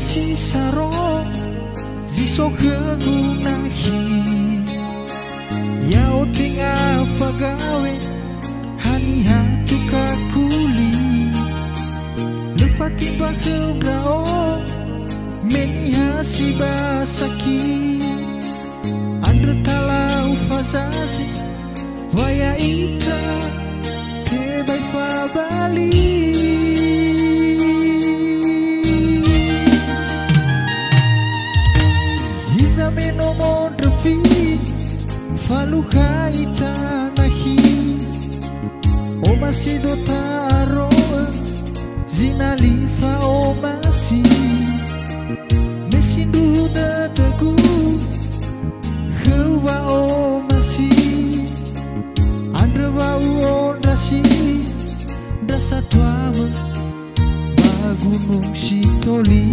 si saro ziso kegunahi yao tinga fagawe hani hatu kakuli lefati bakebrao meni hasi basaki andre talau fazazi vaya ita te bai fabali meno mondrefi falu haita nahi o masido taro zinalifa o masi mesindu na tegu hewa o masi andrewa o nasi dasa tuama bagunung sitoli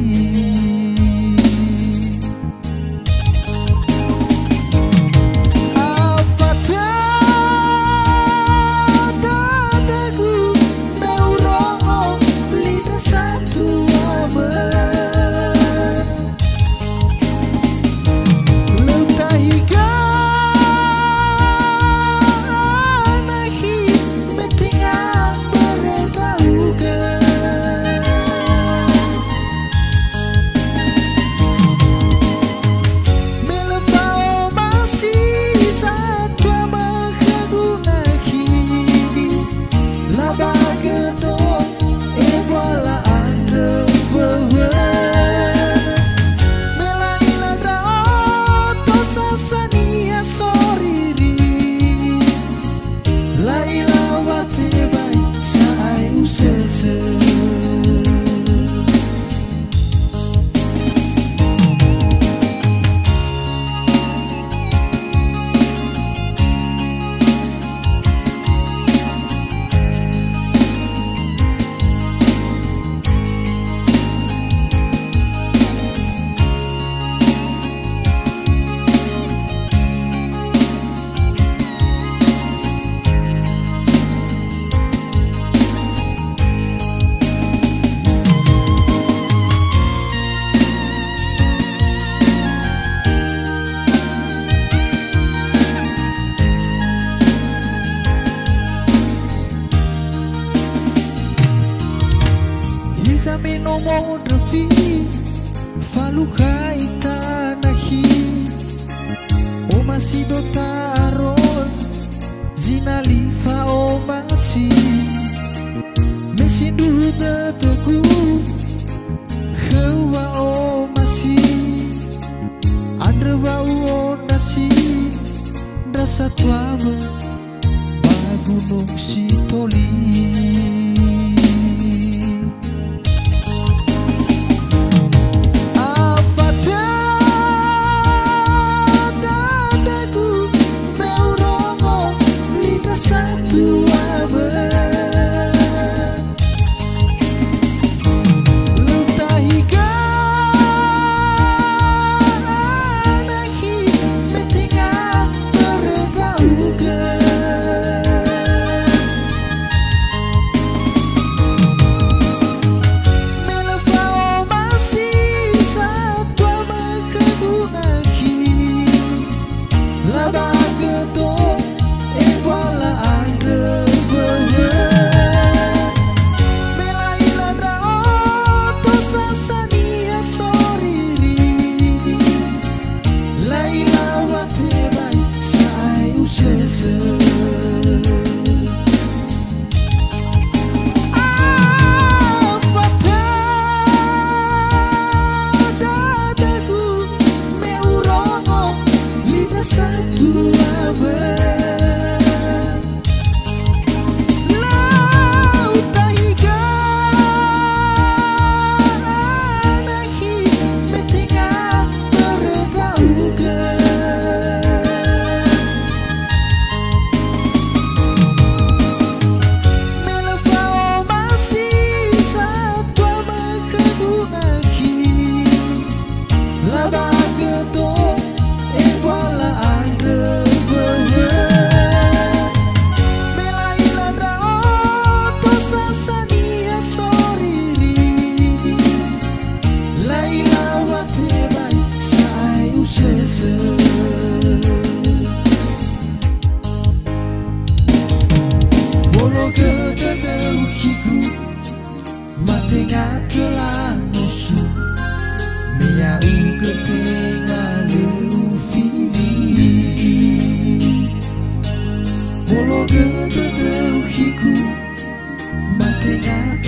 meno mondrefi falu haita nahi o masido taro zinalifa o masi mesindu na tegu hewa o masi andrewa o nasi dasa tuama bagunung sitoli tengah telah musuh Mia uga tengah leufini Molo gata teuhiku Ma tengah